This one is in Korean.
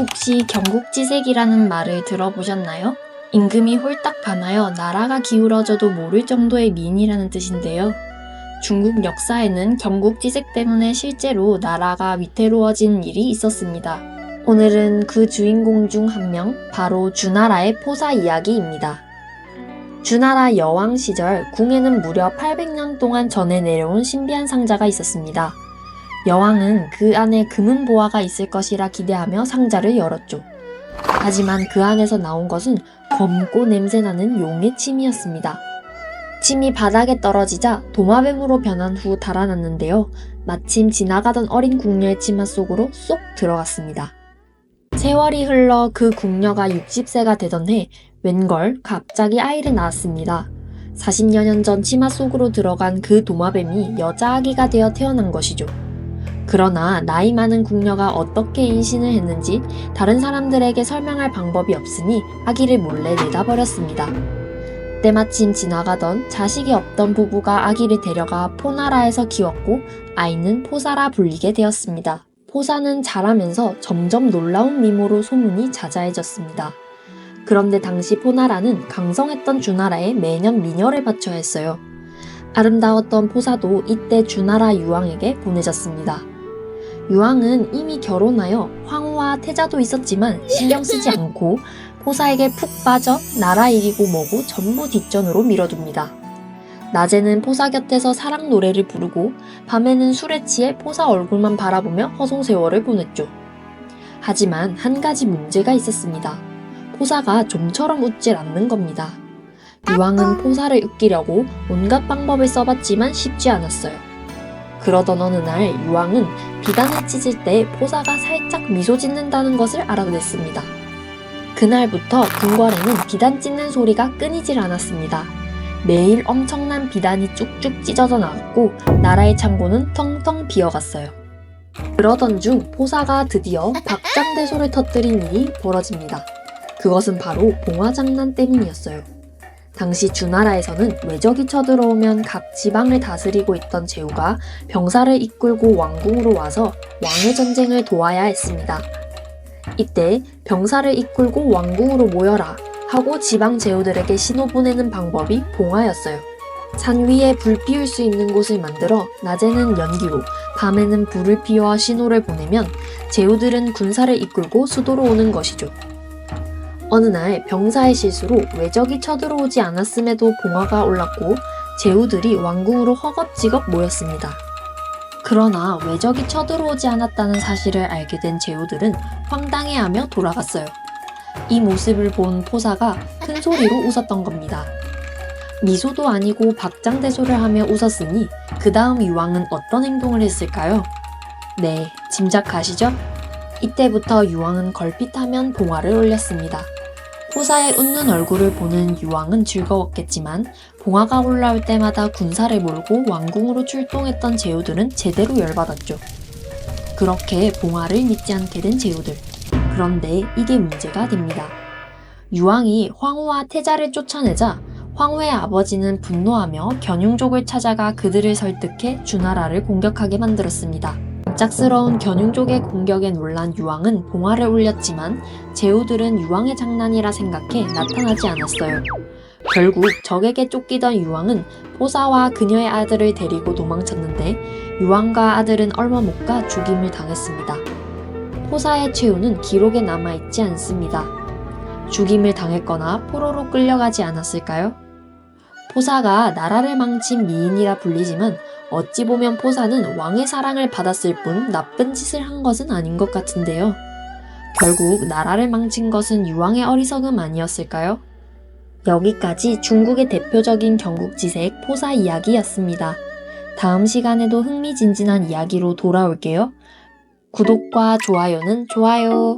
혹시 경국지색이라는 말을 들어보셨나요? 임금이 홀딱 반하여 나라가 기울어져도 모를 정도의 미인이라는 뜻인데요. 중국 역사에는 경국지색 때문에 실제로 나라가 위태로워진 일이 있었습니다. 오늘은 그 주인공 중 한 명, 바로 주나라의 포사 이야기입니다. 주나라 여왕 시절 궁에는 무려 800년 동안 전해 내려온 신비한 상자가 있었습니다. 여왕은 그 안에 금은 보화가 있을 것이라 기대하며 상자를 열었죠. 하지만 그 안에서 나온 것은 검고 냄새나는 용의 침이었습니다. 침이 바닥에 떨어지자 도마뱀으로 변한 후 달아났는데요. 마침 지나가던 어린 궁녀의 치마 속으로 쏙 들어갔습니다. 세월이 흘러 그 궁녀가 60세가 되던 해 웬걸 갑자기 아이를 낳았습니다. 40여 년 전 치마 속으로 들어간 그 도마뱀이 여자 아기가 되어 태어난 것이죠. 그러나 나이 많은 궁녀가 어떻게 임신을 했는지 다른 사람들에게 설명할 방법이 없으니 아기를 몰래 내다버렸습니다. 때마침 지나가던 자식이 없던 부부가 아기를 데려가 포나라에서 키웠고 아이는 포사라 불리게 되었습니다. 포사는 자라면서 점점 놀라운 미모로 소문이 자자해졌습니다. 그런데 당시 포나라는 강성했던 주나라에 매년 미녀를 바쳐야 했어요. 아름다웠던 포사도 이때 주나라 유왕에게 보내졌습니다. 유왕은 이미 결혼하여 황후와 태자도 있었지만 신경 쓰지 않고 포사에게 푹 빠져 나라 일이고 뭐고 전부 뒷전으로 밀어둡니다. 낮에는 포사 곁에서 사랑 노래를 부르고 밤에는 술에 취해 포사 얼굴만 바라보며 허송세월을 보냈죠. 하지만 한 가지 문제가 있었습니다. 포사가 좀처럼 웃질 않는 겁니다. 유왕은 포사를 웃기려고 온갖 방법을 써봤지만 쉽지 않았어요. 그러던 어느 날 유왕은 비단을 찢을 때 포사가 살짝 미소 짓는다는 것을 알아냈습니다. 그날부터 궁궐에는 비단 찢는 소리가 끊이질 않았습니다. 매일 엄청난 비단이 쭉쭉 찢어져 나왔고 나라의 창고는 텅텅 비어갔어요. 그러던 중 포사가 드디어 박장대소를 터뜨린 일이 벌어집니다. 그것은 바로 봉화장난 때문이었어요. 당시 주나라에서는 외적이 쳐들어오면 각 지방을 다스리고 있던 제후가 병사를 이끌고 왕궁으로 와서 왕의 전쟁을 도와야 했습니다. 이때 병사를 이끌고 왕궁으로 모여라 하고 지방 제후들에게 신호 보내는 방법이 봉화였어요. 산 위에 불 피울 수 있는 곳을 만들어 낮에는 연기로 밤에는 불을 피워 신호를 보내면 제후들은 군사를 이끌고 수도로 오는 것이죠. 어느 날 병사의 실수로 외적이 쳐들어오지 않았음에도 봉화가 올랐고 제후들이 왕궁으로 허겁지겁 모였습니다. 그러나 외적이 쳐들어오지 않았다는 사실을 알게 된 제후들은 황당해하며 돌아갔어요. 이 모습을 본 포사가 큰 소리로 웃었던 겁니다. 미소도 아니고 박장대소를 하며 웃었으니 그 다음 유왕은 어떤 행동을 했을까요? 네, 짐작가시죠? 이때부터 유왕은 걸핏하면 봉화를 올렸습니다. 포사의 웃는 얼굴을 보는 유왕은 즐거웠겠지만 봉화가 올라올 때마다 군사를 몰고 왕궁으로 출동했던 제후들은 제대로 열받았죠. 그렇게 봉화를 믿지 않게 된 제후들. 그런데 이게 문제가 됩니다. 유왕이 황후와 태자를 쫓아내자 황후의 아버지는 분노하며 견융족을 찾아가 그들을 설득해 주나라를 공격하게 만들었습니다. 갑작스러운 견융족의 공격에 놀란 유왕은 봉화를 올렸지만 제후들은 유왕의 장난이라 생각해 나타나지 않았어요. 결국 적에게 쫓기던 유왕은 포사와 그녀의 아들을 데리고 도망쳤는데 유왕과 아들은 얼마 못 가 죽임을 당했습니다. 포사의 최후는 기록에 남아있지 않습니다. 죽임을 당했거나 포로로 끌려가지 않았을까요? 포사가 나라를 망친 미인이라 불리지만 어찌 보면 포사는 왕의 사랑을 받았을 뿐 나쁜 짓을 한 것은 아닌 것 같은데요. 결국 나라를 망친 것은 유왕의 어리석음 아니었을까요? 여기까지 중국의 대표적인 경국지색 포사 이야기였습니다. 다음 시간에도 흥미진진한 이야기로 돌아올게요. 구독과 좋아요는 좋아요.